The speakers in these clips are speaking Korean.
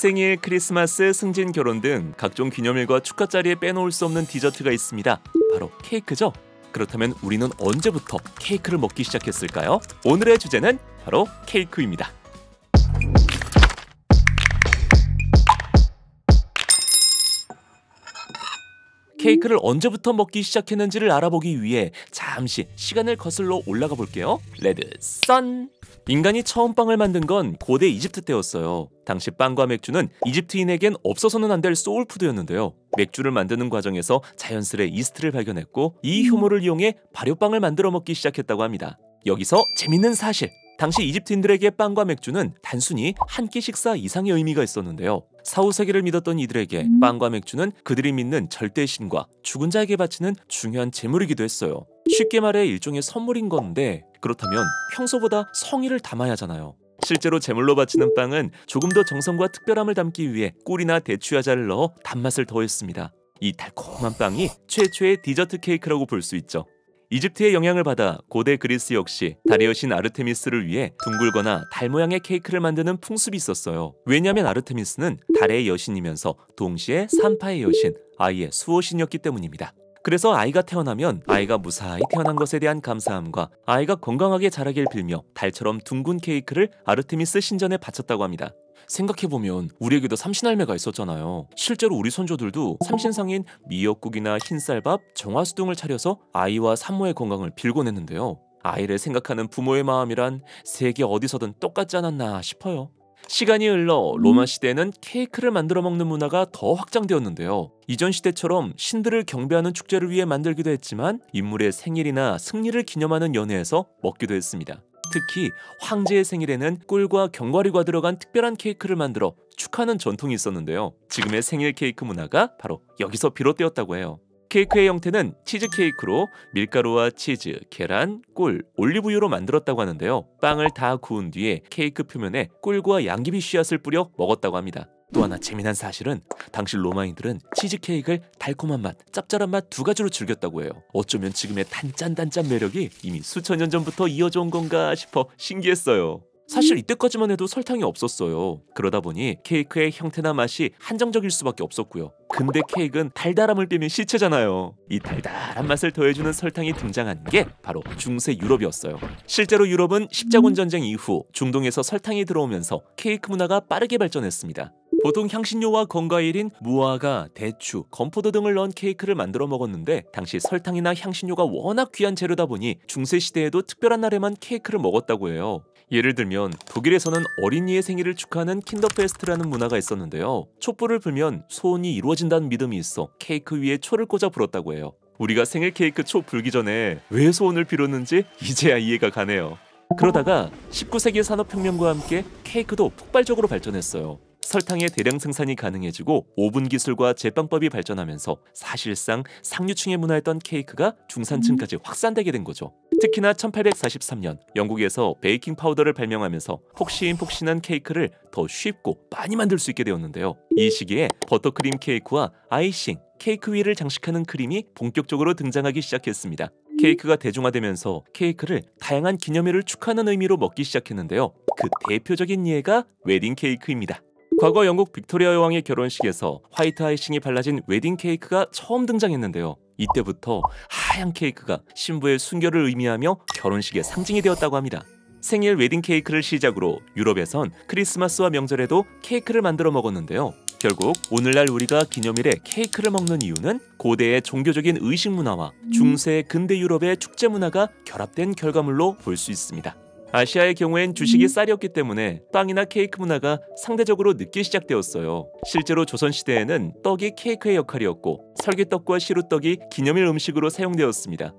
생일, 크리스마스, 승진, 결혼 등 각종 기념일과 축하 자리에 빼놓을 수 없는 디저트가 있습니다. 바로 케이크죠. 그렇다면 우리는 언제부터 케이크를 먹기 시작했을까요? 오늘의 주제는 바로 케이크입니다. 케이크를 언제부터 먹기 시작했는지를 알아보기 위해 잠시 시간을 거슬러 올라가 볼게요. 레드 선! 인간이 처음 빵을 만든 건 고대 이집트 때였어요. 당시 빵과 맥주는 이집트인에겐 없어서는 안 될 소울푸드였는데요. 맥주를 만드는 과정에서 자연스레 이스트를 발견했고 이 효모를 이용해 발효빵을 만들어 먹기 시작했다고 합니다. 여기서 재밌는 사실! 당시 이집트인들에게 빵과 맥주는 단순히 한 끼 식사 이상의 의미가 있었는데요. 사후세계를 믿었던 이들에게 빵과 맥주는 그들이 믿는 절대신과 죽은 자에게 바치는 중요한 제물이기도 했어요. 쉽게 말해 일종의 선물인 건데 그렇다면 평소보다 성의를 담아야 하잖아요. 실제로 제물로 바치는 빵은 조금 더 정성과 특별함을 담기 위해 꿀이나 대추야자를 넣어 단맛을 더했습니다. 이 달콤한 빵이 최초의 디저트 케이크라고 볼 수 있죠. 이집트의 영향을 받아 고대 그리스 역시 달의 여신 아르테미스를 위해 둥글거나 달 모양의 케이크를 만드는 풍습이 있었어요. 왜냐하면 아르테미스는 달의 여신이면서 동시에 산파의 여신, 아이의 수호신이었기 때문입니다. 그래서 아이가 태어나면 아이가 무사히 태어난 것에 대한 감사함과 아이가 건강하게 자라길 빌며 달처럼 둥근 케이크를 아르테미스 신전에 바쳤다고 합니다. 생각해보면 우리에게도 삼신할매가 있었잖아요. 실제로 우리 선조들도 삼신상인 미역국이나 흰쌀밥, 정화수 등을 차려서 아이와 산모의 건강을 빌곤 했는데요. 아이를 생각하는 부모의 마음이란 세계 어디서든 똑같지 않았나 싶어요. 시간이 흘러 로마 시대에는 케이크를 만들어 먹는 문화가 더 확장되었는데요. 이전 시대처럼 신들을 경배하는 축제를 위해 만들기도 했지만 인물의 생일이나 승리를 기념하는 연회에서 먹기도 했습니다. 특히 황제의 생일에는 꿀과 견과류가 들어간 특별한 케이크를 만들어 축하하는 전통이 있었는데요. 지금의 생일 케이크 문화가 바로 여기서 비롯되었다고 해요. 케이크의 형태는 치즈 케이크로 밀가루와 치즈, 계란, 꿀, 올리브유로 만들었다고 하는데요. 빵을 다 구운 뒤에 케이크 표면에 꿀과 양귀비 씨앗을 뿌려 먹었다고 합니다. 또 하나 재미난 사실은 당시 로마인들은 치즈케이크를 달콤한 맛, 짭짤한 맛 두 가지로 즐겼다고 해요. 어쩌면 지금의 단짠단짠 매력이 이미 수천 년 전부터 이어져 온 건가 싶어 신기했어요. 사실 이때까지만 해도 설탕이 없었어요. 그러다 보니 케이크의 형태나 맛이 한정적일 수밖에 없었고요. 근데 케이크는 달달함을 빼면 시체잖아요. 이 달달한 맛을 더해주는 설탕이 등장한 게 바로 중세 유럽이었어요. 실제로 유럽은 십자군 전쟁 이후 중동에서 설탕이 들어오면서 케이크 문화가 빠르게 발전했습니다. 보통 향신료와 건과일인 무화과, 대추, 건포도 등을 넣은 케이크를 만들어 먹었는데 당시 설탕이나 향신료가 워낙 귀한 재료다 보니 중세 시대에도 특별한 날에만 케이크를 먹었다고 해요. 예를 들면 독일에서는 어린이의 생일을 축하하는 킨더페스트라는 문화가 있었는데요. 촛불을 불면 소원이 이루어진다는 믿음이 있어 케이크 위에 초를 꽂아 불었다고 해요. 우리가 생일 케이크 초 불기 전에 왜 소원을 빌었는지 이제야 이해가 가네요. 그러다가 19세기 산업혁명과 함께 케이크도 폭발적으로 발전했어요. 설탕의 대량 생산이 가능해지고 오븐 기술과 제빵법이 발전하면서 사실상 상류층의 문화였던 케이크가 중산층까지 확산되게 된 거죠. 특히나 1843년 영국에서 베이킹 파우더를 발명하면서 폭신폭신한 케이크를 더 쉽고 많이 만들 수 있게 되었는데요. 이 시기에 버터크림 케이크와 아이싱, 케이크 위를 장식하는 크림이 본격적으로 등장하기 시작했습니다. 케이크가 대중화되면서 케이크를 다양한 기념일을 축하하는 의미로 먹기 시작했는데요. 그 대표적인 예가 웨딩 케이크입니다. 과거 영국 빅토리아 여왕의 결혼식에서 화이트 아이싱이 발라진 웨딩 케이크가 처음 등장했는데요. 이때부터 하얀 케이크가 신부의 순결을 의미하며 결혼식의 상징이 되었다고 합니다. 생일 웨딩 케이크를 시작으로 유럽에선 크리스마스와 명절에도 케이크를 만들어 먹었는데요. 결국 오늘날 우리가 기념일에 케이크를 먹는 이유는 고대의 종교적인 의식 문화와 중세 근대 유럽의 축제 문화가 결합된 결과물로 볼 수 있습니다. 아시아의 경우엔 주식이 쌀이었기 때문에 빵이나 케이크 문화가 상대적으로 늦게 시작되었어요. 실제로 조선시대에는 떡이 케이크의 역할이었고 설기떡과 시루떡이 기념일 음식으로 사용되었습니다.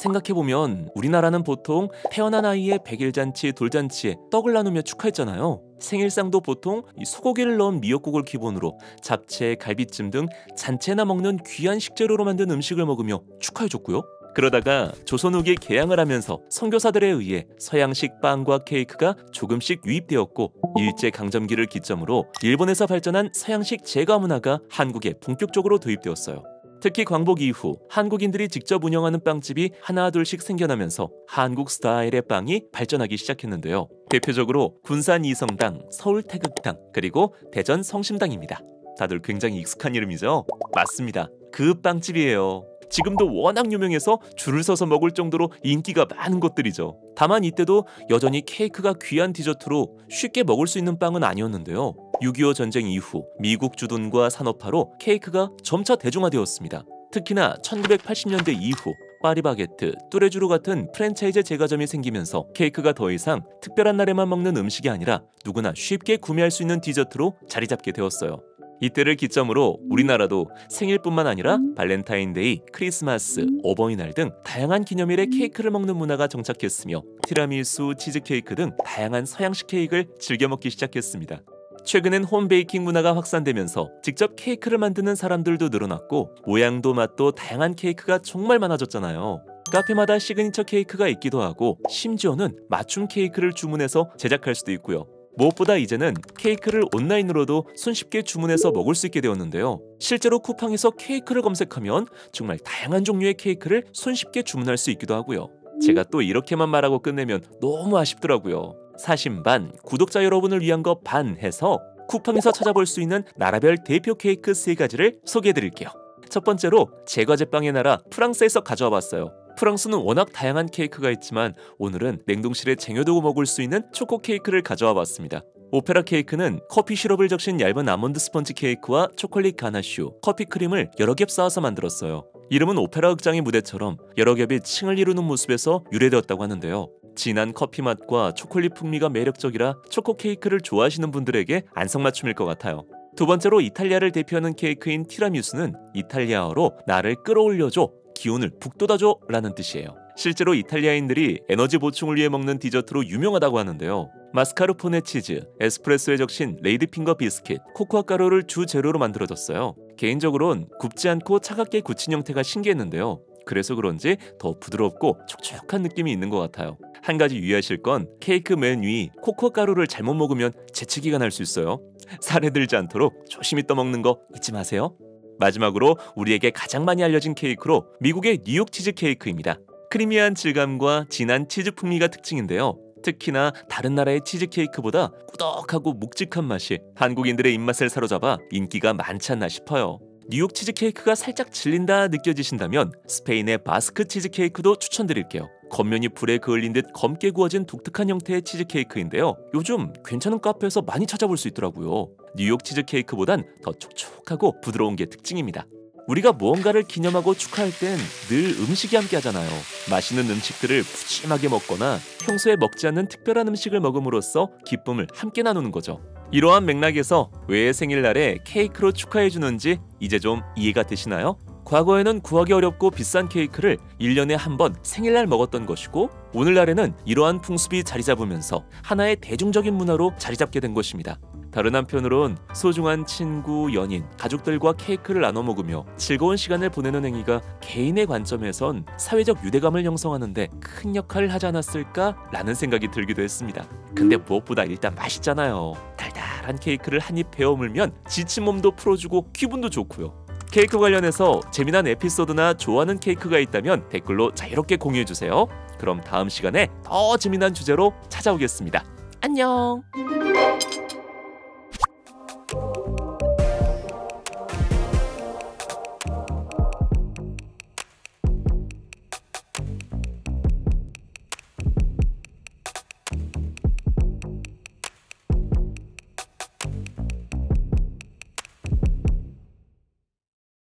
생각해보면 우리나라는 보통 태어난 아이의 백일잔치, 돌잔치에 떡을 나누며 축하했잖아요. 생일상도 보통 소고기를 넣은 미역국을 기본으로 잡채, 갈비찜 등 잔치에나 먹는 귀한 식재료로 만든 음식을 먹으며 축하해줬고요. 그러다가 조선 후기 개항을 하면서 선교사들에 의해 서양식 빵과 케이크가 조금씩 유입되었고 일제강점기를 기점으로 일본에서 발전한 서양식 제과 문화가 한국에 본격적으로 도입되었어요. 특히 광복 이후 한국인들이 직접 운영하는 빵집이 하나둘씩 생겨나면서 한국 스타일의 빵이 발전하기 시작했는데요. 대표적으로 군산 이성당, 서울 태극당, 그리고 대전 성심당입니다. 다들 굉장히 익숙한 이름이죠? 맞습니다. 그 빵집이에요. 지금도 워낙 유명해서 줄을 서서 먹을 정도로 인기가 많은 곳들이죠. 다만 이때도 여전히 케이크가 귀한 디저트로 쉽게 먹을 수 있는 빵은 아니었는데요. 6.25 전쟁 이후 미국 주둔과 산업화로 케이크가 점차 대중화되었습니다. 특히나 1980년대 이후 파리바게트, 뚜레쥬르 같은 프랜차이즈 제과점이 생기면서 케이크가 더 이상 특별한 날에만 먹는 음식이 아니라 누구나 쉽게 구매할 수 있는 디저트로 자리 잡게 되었어요. 이때를 기점으로 우리나라도 생일뿐만 아니라 발렌타인데이, 크리스마스, 어버이날 등 다양한 기념일에 케이크를 먹는 문화가 정착했으며 티라미수, 치즈케이크 등 다양한 서양식 케이크를 즐겨 먹기 시작했습니다. 최근엔 홈베이킹 문화가 확산되면서 직접 케이크를 만드는 사람들도 늘어났고 모양도 맛도 다양한 케이크가 정말 많아졌잖아요. 카페마다 시그니처 케이크가 있기도 하고 심지어는 맞춤 케이크를 주문해서 제작할 수도 있고요. 무엇보다 이제는 케이크를 온라인으로도 손쉽게 주문해서 먹을 수 있게 되었는데요. 실제로 쿠팡에서 케이크를 검색하면 정말 다양한 종류의 케이크를 손쉽게 주문할 수 있기도 하고요. 제가 또 이렇게만 말하고 끝내면 너무 아쉽더라고요. 사심 반, 구독자 여러분을 위한 거 반 해서 쿠팡에서 찾아볼 수 있는 나라별 대표 케이크 3가지를 소개해드릴게요. 첫 번째로 제과제빵의 나라 프랑스에서 가져와 봤어요. 프랑스는 워낙 다양한 케이크가 있지만 오늘은 냉동실에 쟁여두고 먹을 수 있는 초코 케이크를 가져와 봤습니다. 오페라 케이크는 커피 시럽을 적신 얇은 아몬드 스펀지 케이크와 초콜릿 가나슈, 커피 크림을 여러 겹 쌓아서 만들었어요. 이름은 오페라 극장의 무대처럼 여러 겹이 층을 이루는 모습에서 유래되었다고 하는데요. 진한 커피 맛과 초콜릿 풍미가 매력적이라 초코 케이크를 좋아하시는 분들에게 안성맞춤일 것 같아요. 두 번째로 이탈리아를 대표하는 케이크인 티라미수는 이탈리아어로 나를 끌어올려줘, 기운을 북돋아줘 라는 뜻이에요. 실제로 이탈리아인들이 에너지 보충을 위해 먹는 디저트로 유명하다고 하는데요. 마스카르포네 치즈, 에스프레소에 적신 레이드핑거 비스킷, 코코아 가루를 주 재료로 만들어졌어요. 개인적으로는 굽지 않고 차갑게 굳힌 형태가 신기했는데요. 그래서 그런지 더 부드럽고 촉촉한 느낌이 있는 것 같아요. 한 가지 유의하실 건 케이크 맨 위 코코아 가루를 잘못 먹으면 재채기가 날 수 있어요. 살에 들지 않도록 조심히 떠먹는 거 잊지 마세요. 마지막으로 우리에게 가장 많이 알려진 케이크로 미국의 뉴욕 치즈 케이크입니다. 크리미한 질감과 진한 치즈 풍미가 특징인데요. 특히나 다른 나라의 치즈 케이크보다 꾸덕하고 묵직한 맛이 한국인들의 입맛을 사로잡아 인기가 많지 않나 싶어요. 뉴욕 치즈 케이크가 살짝 질린다 느껴지신다면 스페인의 바스크 치즈 케이크도 추천드릴게요. 겉면이 불에 그을린 듯 검게 구워진 독특한 형태의 치즈 케이크인데요. 요즘 괜찮은 카페에서 많이 찾아볼 수 있더라고요. 뉴욕 치즈 케이크보단 더 촉촉하고 부드러운 게 특징입니다. 우리가 무언가를 기념하고 축하할 땐 늘 음식이 함께 하잖아요. 맛있는 음식들을 푸짐하게 먹거나 평소에 먹지 않는 특별한 음식을 먹음으로써 기쁨을 함께 나누는 거죠. 이러한 맥락에서 왜 생일날에 케이크로 축하해주는지 이제 좀 이해가 되시나요? 과거에는 구하기 어렵고 비싼 케이크를 1년에 한 번 생일날 먹었던 것이고 오늘날에는 이러한 풍습이 자리 잡으면서 하나의 대중적인 문화로 자리 잡게 된 것입니다. 다른 한편으론 소중한 친구, 연인, 가족들과 케이크를 나눠 먹으며 즐거운 시간을 보내는 행위가 개인의 관점에선 사회적 유대감을 형성하는데 큰 역할을 하지 않았을까라는 생각이 들기도 했습니다. 근데 무엇보다 일단 맛있잖아요. 달달한 케이크를 한 입 베어물면 지친 몸도 풀어주고 기분도 좋고요. 케이크 관련해서 재미난 에피소드나 좋아하는 케이크가 있다면 댓글로 자유롭게 공유해주세요. 그럼 다음 시간에 더 재미난 주제로 찾아오겠습니다. 안녕!